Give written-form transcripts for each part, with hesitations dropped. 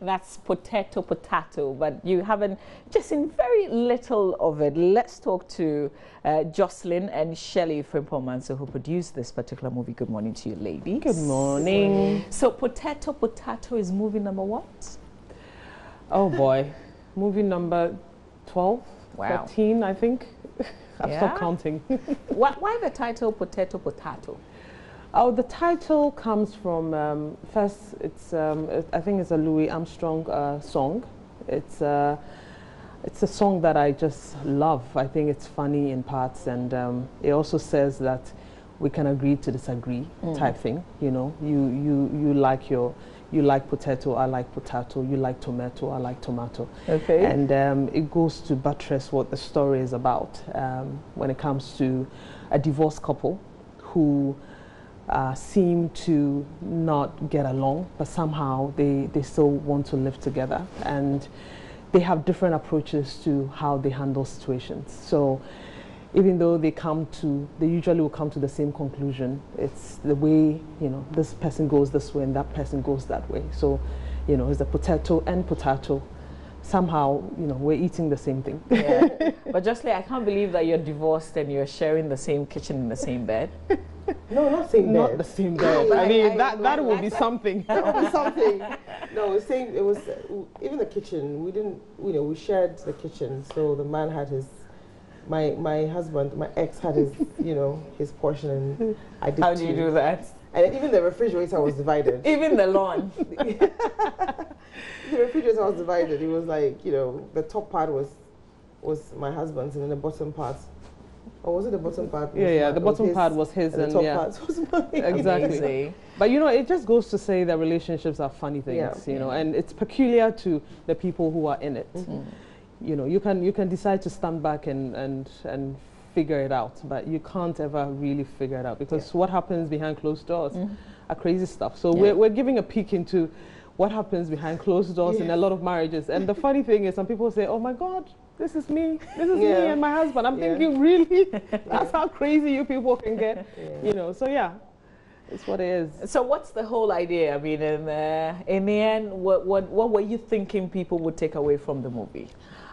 That's Potahto, but you haven't, just in very little of it. Let's talk to Jocelyn and Shelley Frimpong-Manso, who produced this particular movie. Good morning to you, ladies. Good morning. So Potahto is movie number what? Oh boy, movie number 12, Wow. 13, I think. I've stopped counting. Why the title Potahto? Oh, the title comes from, first, it's, I think it's a Louis Armstrong song. It's a song that I just love. I think it's funny in parts, and it also says that we can agree to disagree type thing. You know, you like potato, I like potato, you like tomato, I like tomato. Okay. And it goes to buttress what the story is about when it comes to a divorced couple who seem to not get along, but somehow they still want to live together, and they have different approaches to how they handle situations. So even though they usually will come to the same conclusion, it's the way, you know, this person goes this way and that person goes that way. So, you know, it's the potato and potato. Somehow, you know, we're eating the same thing. Yeah. But Jocelyn, I can't believe that you're divorced and you're sharing the same kitchen in the same bed. No, not same bed. Not the same bed. I mean, that would be something. That would be something. No, it was even the kitchen. We didn't, you know, we shared the kitchen. So the man had his, my husband, my ex had his, you know, his portion, and I did. How do you do that? And even the refrigerator was divided. Even the lawn. The refrigerator was divided. It was like, you know, the top part was my husband's, and then the bottom part. Or was it the bottom part? Yeah, the bottom part was his, and the top part was mine. Exactly. Amazing. But you know, it just goes to say that relationships are funny things, you know, and it's peculiar to the people who are in it. You know, you can decide to stand back and figure it out, but you can't ever really figure it out, because what happens behind closed doors are crazy stuff. So we're giving a peek into what happens behind closed doors in a lot of marriages. And the funny thing is, some people say, oh my God, this is me and my husband. I'm thinking, really? That's how crazy you people can get. You know, so yeah, it's what it is. So what's the whole idea? I mean, in the end, what were you thinking people would take away from the movie?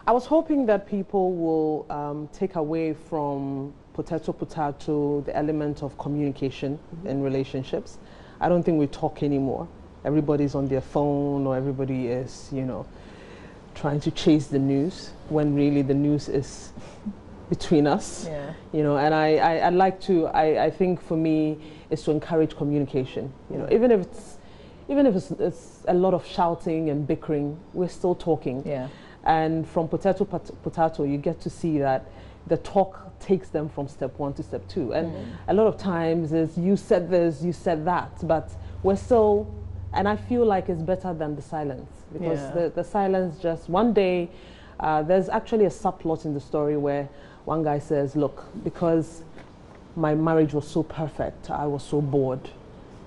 I was hoping that people will take away from Potahto the element of communication in relationships. I don't think we talk anymore. Everybody's on their phone, or everybody is, you know, trying to chase the news, when really the news is between us. You know, and I think for me is to encourage communication. You know, even if it's a lot of shouting and bickering, we're still talking. And from Potahto, you get to see that the talk takes them from step 1 to step 2. And a lot of times is, you said this, you said that, but we're still, and I feel like it's better than the silence, because the silence just, one day, there's actually a subplot in the story where one guy says, look, because my marriage was so perfect, I was so bored,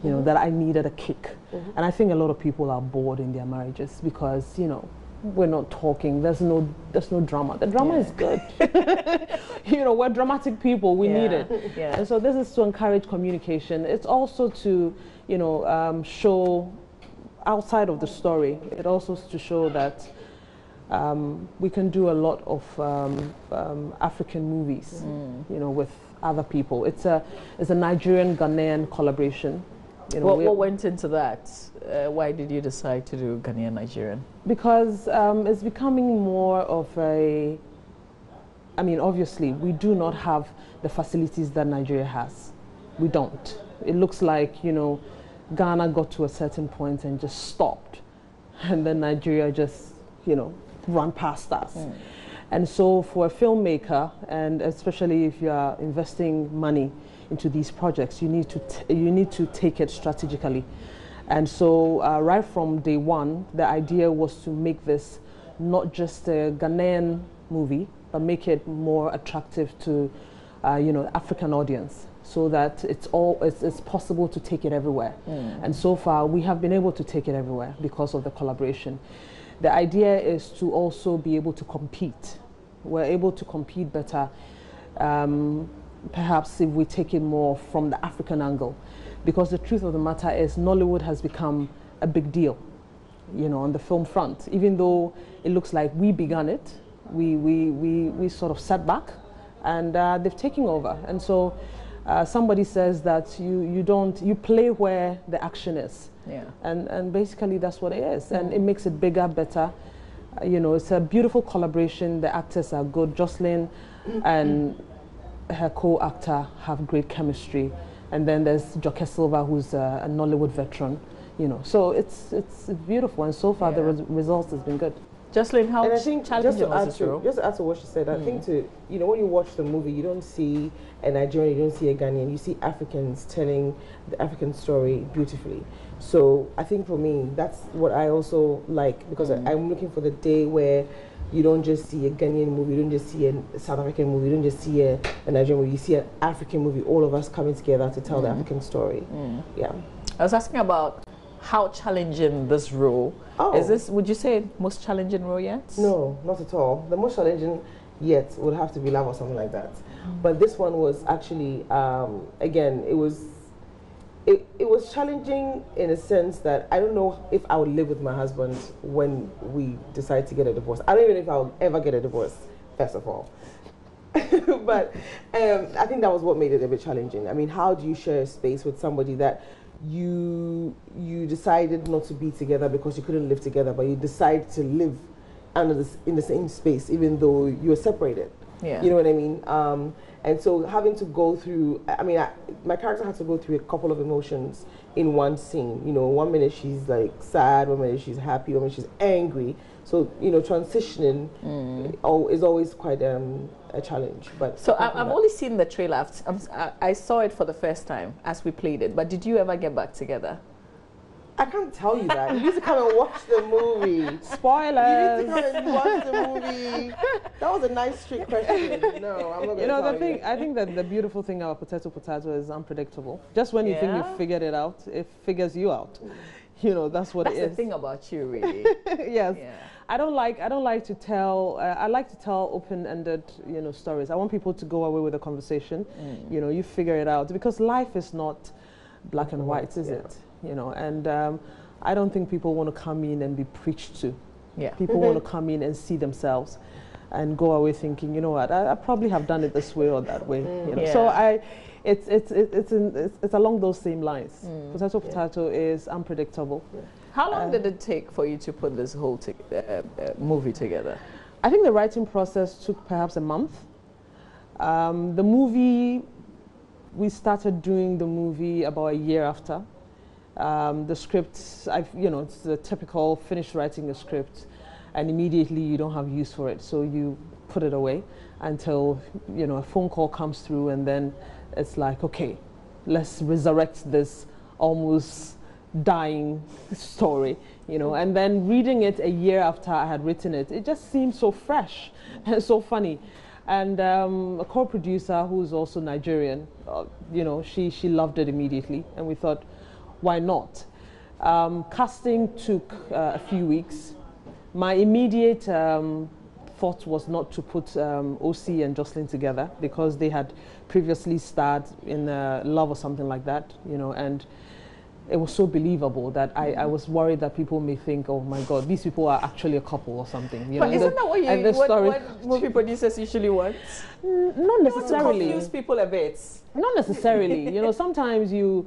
you know, that I needed a kick. And I think a lot of people are bored in their marriages because, you know, we're not talking, there's no drama. The drama is good. You know, we're dramatic people, we need it. And so this is to encourage communication. It's also to, you know, show outside of the story, it also is to show that we can do a lot of African movies, you know, with other people. It's a Nigerian-Ghanaian collaboration. You know, what went into that? Why did you decide to do Ghanaian Nigerian? Because it's becoming more of a, I mean, obviously, we do not have the facilities that Nigeria has. We don't. It looks like, you know, Ghana got to a certain point and just stopped. And then Nigeria just, you know, ran past us. And so for a filmmaker, and especially if you are investing money into these projects, you need to take it strategically. And so right from day one, the idea was to make this not just a Ghanaian movie, but make it more attractive to you know, African audience, so that it's possible to take it everywhere. And so far we have been able to take it everywhere because of the collaboration. The idea is to also be able to compete. We're able to compete better, perhaps if we take it more from the African angle, because the truth of the matter is Nollywood has become a big deal. on the film front. Even though it looks like we began it, we sort of sat back, and they've taken over. And so somebody says that you play where the action is. Yeah. And basically that's what it is. And it makes it bigger, better. It's a beautiful collaboration. The actors are good. Jocelyn and her co-actor have great chemistry. And then there's Joke Silva, who's a Nollywood veteran. So it's beautiful. And so far the results has been good. Jocelyn, how challenging was this role? Just to add to what she said, I think when you watch the movie, you don't see a Nigerian, you don't see a Ghanaian, you see Africans telling the African story beautifully. So I think for me, that's what I also like, because I'm looking for the day where you don't just see a Ghanaian movie, you don't just see a South African movie, you don't just see a Nigerian movie, you see an African movie, all of us coming together to tell the African story. Yeah. I was asking about how challenging this role is. This, would you say, most challenging role yet? No, not at all. The most challenging yet would have to be Love or something like that. But this one was actually, again, it was challenging in a sense that I don't know if I would live with my husband when we decide to get a divorce. I don't even know if I'll ever get a divorce, first of all. But I think that was what made it a bit challenging. I mean, how do you share a space with somebody that you decided not to be together because you couldn't live together, but you decided to live in the same space even though you were separated? Yeah. You know what I mean? And so having to go through, my character had to go through a couple of emotions in one scene. 1 minute she's like sad, 1 minute she's happy, 1 minute she's angry. So, transitioning is always quite a challenge. But so I've only seen the trailer. I saw it for the first time as we played it. But did you ever get back together? I can't tell you that. You need to come and watch the movie. Spoilers. You need to come and watch the movie. That was a nice trick question. No, I'm not going to tell you. I think that the beautiful thing about Potahto is unpredictable. Just when you think you've figured it out, it figures you out. That's what it is. That's the thing about you, really. Yes. Yeah. I don't like to tell. I like to tell open-ended, stories. I want people to go away with a conversation. You figure it out, because life is not black and white, is it? And I don't think people want to come in and be preached to. Yeah. People want to come in and see themselves, and go away thinking, you know what, I probably have done it this way or that way. Yeah. So it's along those same lines. Potahto is unpredictable. Yeah. How long did it take for you to put this whole movie together? I think the writing process took perhaps a month. The movie, we started doing the movie about a year after. The script, it's the typical finish writing a script, and immediately you don't have use for it, so you put it away until a phone call comes through, and then it's like, okay, let's resurrect this almost dying story, and then reading it a year after I had written it, it just seemed so fresh and so funny. And a co-producer who's also Nigerian, she loved it immediately, and we thought, why not? Casting took a few weeks. My immediate thought was not to put OC and Jocelyn together, because they had previously starred in Love or something like that, and it was so believable that I was worried that people may think, oh my God, these people are actually a couple or something. But isn't that what movie producers usually want? Not necessarily. To confuse people a bit. Not necessarily. Sometimes you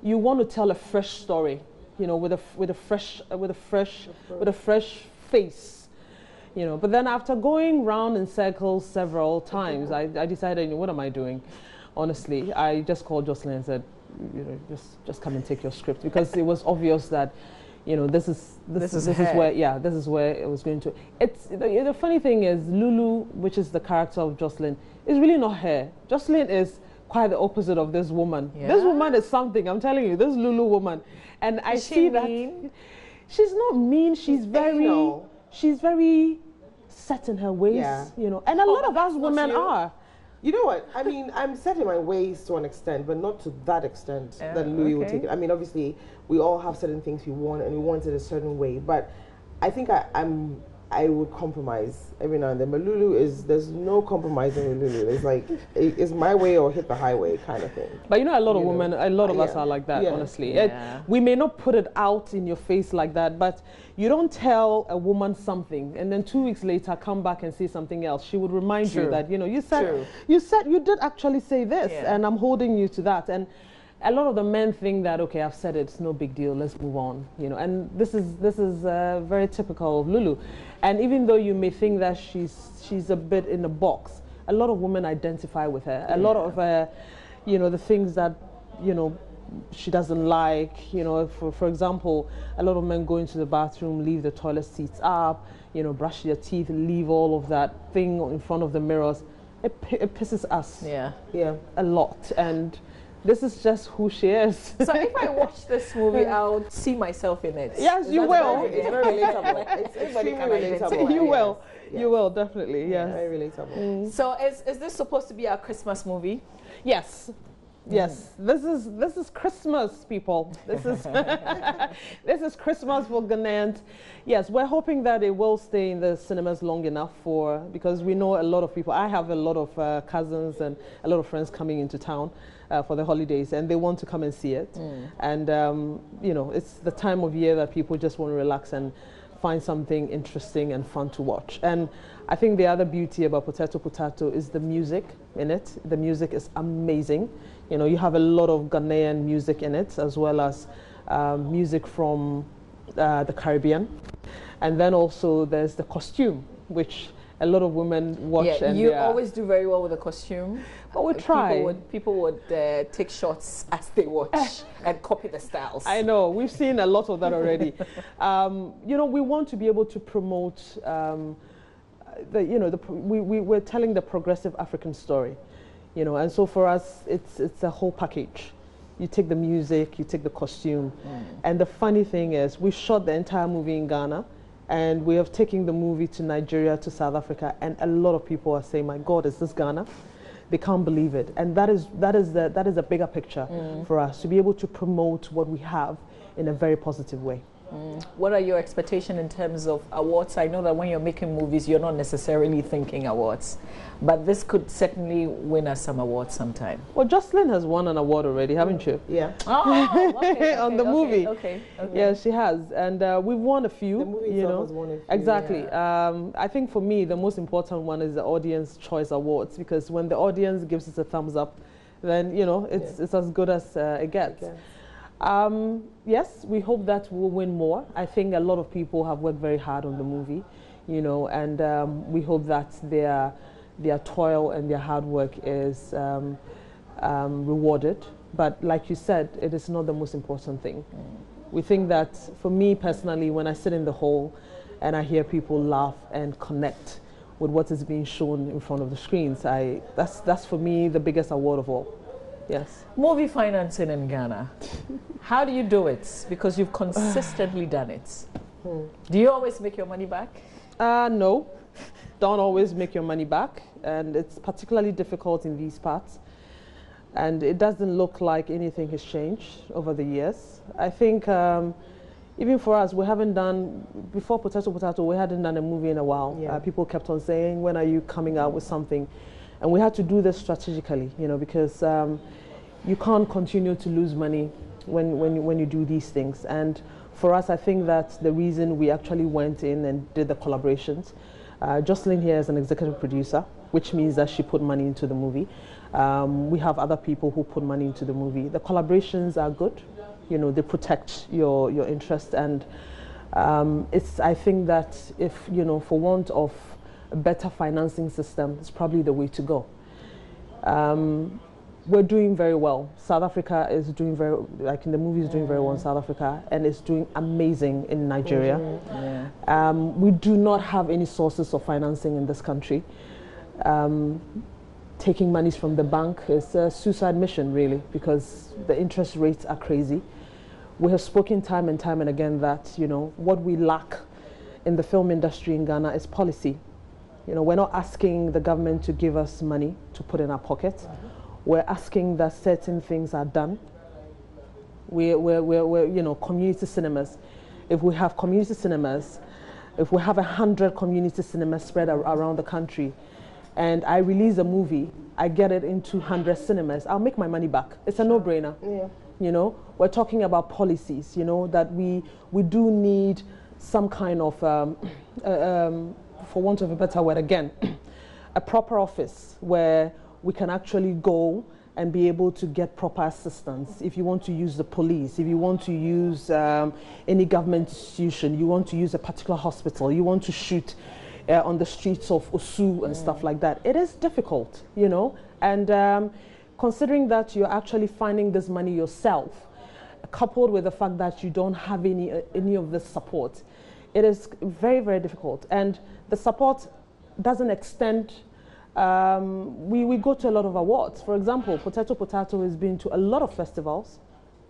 want to tell a fresh story, with a fresh face, But then after going round in circles several times, I decided, what am I doing? Honestly, I just called Jocelyn and said, just come and take your script, because it was obvious that, this is where it was going to. It's the funny thing is, Lulu, which is the character of Jocelyn, is really not her. Jocelyn is quite the opposite of this woman. Yeah. This woman is something, I'm telling you, this Lulu woman. And I see that she's not mean, she's very set in her ways, and a lot of us women are. You know what? I mean, I'm set in my ways to an extent, but not to that extent that Louis will take it. I mean, obviously, we all have certain things we want, and we want it a certain way. But I think I'm I would compromise every now and then. But Lulu there's no compromising with Lulu. It's like, it's my way or hit the highway kind of thing. But you know, a lot of women, a lot of us are like that, honestly. We may not put it out in your face like that, but you don't tell a woman something and then 2 weeks later come back and say something else. She would remind you that, you know, you said you did actually say this, and I'm holding you to that. And a lot of the men think that, okay, I've said it, it's no big deal, let's move on, you know. And this is very typical of Lulu. And even though you may think that she's a bit in the box, a lot of women identify with her. A lot of you know, the things that, you know, she doesn't like, you know, for example, a lot of men go into the bathroom, leave the toilet seats up, you know, brush their teeth, leave all of that thing in front of the mirrors. It pisses us a lot. And this is just who she is. So if I watch this movie, I'll see myself in it. Yes, you will. It's very relatable. It's extremely relatable. You will. You will, definitely. Yes. Very relatable. So is this supposed to be our Christmas movie? Yes. Yes, this is Christmas, people. This is this is Christmas for Ghanaians. Yes, we're hoping that it will stay in the cinemas long enough because we know a lot of people. I have a lot of cousins and a lot of friends coming into town for the holidays, and they want to come and see it. And you know, it's the time of year that people just want to relax and find something interesting and fun to watch. And I think the other beauty about Potahto is the music in it. The music is amazing. You know, you have a lot of Ghanaian music in it, as well as music from the Caribbean. And then also there's the costume, which a lot of women watch. Yeah, and you always do very well with the costume. But we try. People would take shots as they watch and copy the styles. I know, we've seen a lot of that already. You know, we want to be able to promote, we're telling the progressive African story, you know, and so for us, it's a whole package. You take the music, you take the costume, and the funny thing is, we shot the entire movie in Ghana, and we have taken the movie to Nigeria, to South Africa, and a lot of people are saying, "My God, is this Ghana?" They can't believe it, and that is a bigger picture for us to be able to promote what we have in a very positive way. What are your expectations in terms of awards? I know that when you're making movies, you're not necessarily thinking awards, but this could certainly win us some awards sometime. Well, Jocelyn has won an award already, haven't you? Yeah. Oh, okay, on the movie. Okay. Yeah, she has, and we've won a few. The movie itself has won a few. Exactly. Yeah. I think for me, the most important one is the Audience Choice Awards, because when the audience gives us a thumbs up, then you know it's as good as it gets. Yes, we hope that we'll win more. I think a lot of people have worked very hard on the movie, you know, and we hope that their toil and their hard work is rewarded. But like you said, it is not the most important thing. We think that, for me personally, when I sit in the hall and I hear people laugh and connect with what is being shown in front of the screens, that's for me the biggest award of all. Yes. Movie financing in Ghana. How do you do it? Because you've consistently done it. Do you always make your money back? No, don't always make your money back, and it's particularly difficult in these parts. And it doesn't look like anything has changed over the years. I think even for us, we haven't done, before Potahto, we hadn't done a movie in a while. Yeah. People kept on saying, when are you coming out with something? And we had to do this strategically, you know, because you can't continue to lose money when you do these things. And for us, I think that the reason we actually went in and did the collaborations, Jocelyn here is an executive producer, which means that she put money into the movie. We have other people who put money into the movie. The collaborations are good, you know, they protect your interest, and I think that if, you know, for want of a better financing system, it's probably the way to go. We're doing very well. South Africa is doing very, like in the movie, is doing very well in South Africa, and it's doing amazing in Nigeria. We do not have any sources of financing in this country. Taking monies from the bank is a suicide mission, really, because the interest rates are crazy. We have spoken time and time and again that, you know, what we lack in the film industry in Ghana is policy. You know, we're not asking the government to give us money to put in our pocket. We're asking that certain things are done. We're you know, community cinemas. If we have community cinemas, if we have 100 community cinemas spread around the country, and I release a movie, I get it into 100 cinemas, I'll make my money back. It's a no-brainer. Yeah. You know, we're talking about policies, you know, that we do need some kind of, for want of a better word again, a proper office where we can actually go and be able to get proper assistance. If you want to use the police, if you want to use any government institution, you want to use a particular hospital, you want to shoot on the streets of Osu and stuff like that. It is difficult, you know, and considering that you're actually finding this money yourself, coupled with the fact that you don't have any of this support, it is very, very difficult. And the support doesn't extend. We go to a lot of awards. For example, Potahto has been to a lot of festivals.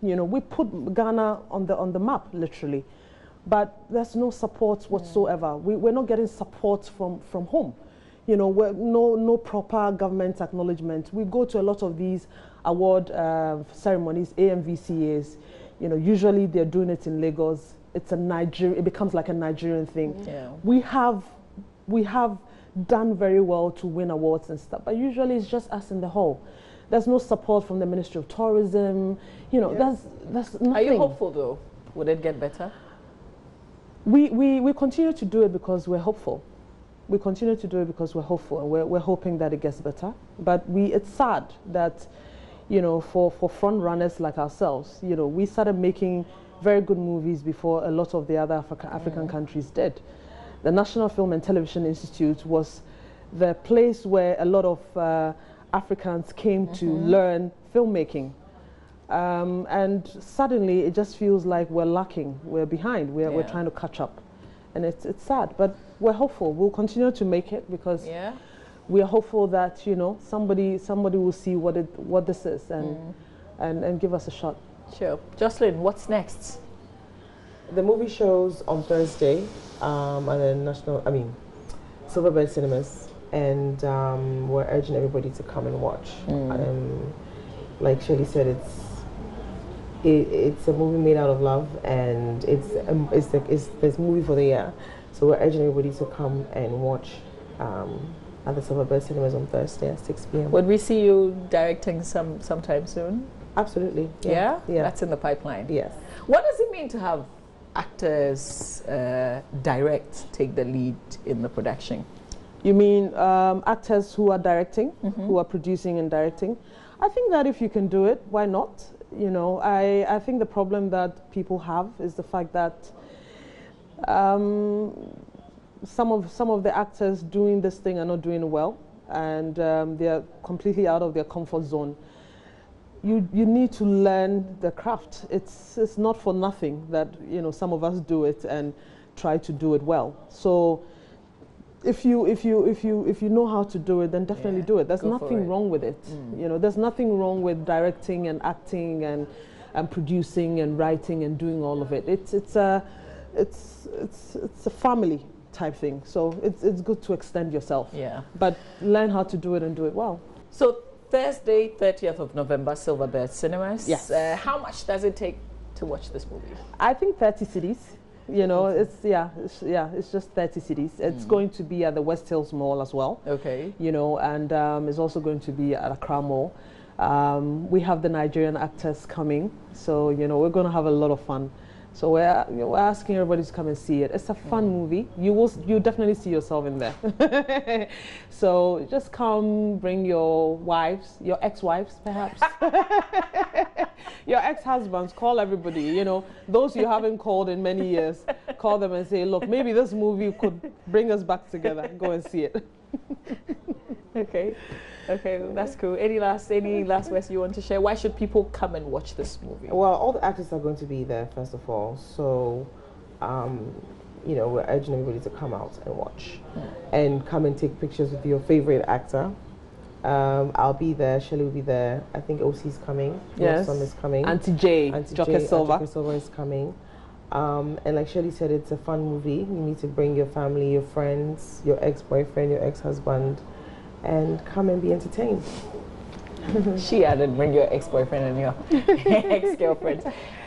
You know, we put Ghana on the map, literally. But there's no support whatsoever. We're not getting support from home. You know, no proper government acknowledgement. We go to a lot of these award ceremonies, AMVCAs. You know, usually they're doing it in Lagos. It becomes like a Nigerian thing. Yeah. We have done very well to win awards and stuff, but usually it's just us in the hall. There's no support from the Ministry of Tourism. You know, that's nothing. Are you hopeful though? Would it get better? We continue to do it because we're hopeful. We continue to do it because we're hopeful, and we're hoping that it gets better. But it's sad that, you know, for front runners like ourselves, you know, we started making very good movies before a lot of the other African countries did. The National Film and Television Institute was the place where a lot of Africans came to learn filmmaking. And suddenly it just feels like we're lacking, we're behind, we're trying to catch up. And it's sad, but we're hopeful. We'll continue to make it because we are hopeful that, you know, somebody will see what this is and give us a shot. Sure. Jocelyn, what's next? The movie shows on Thursday at the Silverbird cinemas, and we're urging everybody to come and watch. Like Shirley said, it's a movie made out of love, and it's this movie for the year. So we're urging everybody to come and watch at the Silverbird cinemas on Thursday at 6 p.m. Would we see you directing sometime soon? Absolutely. Yeah? That's in the pipeline. Yes. What does it mean to have actors take the lead in the production? You mean actors who are directing, who are producing and directing? I think that if you can do it, why not? You know, I think the problem that people have is the fact that some of the actors doing this thing are not doing well, and they are completely out of their comfort zone. You need to learn the craft. It's not for nothing that, you know, some of us do it and try to do it well. So if you know how to do it, then definitely do it. There's nothing wrong with it. You know, there's nothing wrong with directing and acting and producing and writing and doing all of it. It's a family type thing. So it's good to extend yourself. Yeah. But learn how to do it and do it well. So Thursday, 30th of November, Silverbird cinemas. Yes. How much does it take to watch this movie? I think 30 cities. You know, it's just 30 cities. It's going to be at the West Hills Mall as well. Okay. You know, and it's also going to be at Accra Mall. We have the Nigerian actors coming, so, you know, we're going to have a lot of fun. So we're asking everybody to come and see it. It's a fun movie. You'll definitely see yourself in there. So just come, bring your wives, your ex-wives perhaps, your ex-husbands. Call everybody. You know, those you haven't called in many years. Call them and say, look, maybe this movie could bring us back together. Go and see it. Okay, that's cool. Any last words you want to share? Why should people come and watch this movie? Well, all the actors are going to be there, first of all. So, you know, we're urging everybody to come out and watch. And come and take pictures with your favorite actor. I'll be there. Shirley will be there. I think OC's coming. Yes. Some is coming. Auntie J. Joker Silva is coming. And like Shirley said, it's a fun movie. You need to bring your family, your friends, your ex-boyfriend, your ex-husband, and come and be entertained. She added, bring your ex-boyfriend and your ex-girlfriend.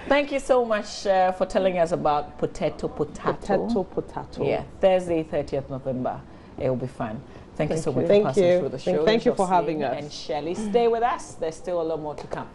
Thank you so much for telling us about Potahto. Potahto. Yeah, Thursday, 30th November. It will be fun. Thank you so much for Thank passing you. through the show. Thank you for Jocelyn having us. And Shelley, stay with us. There's still a lot more to come.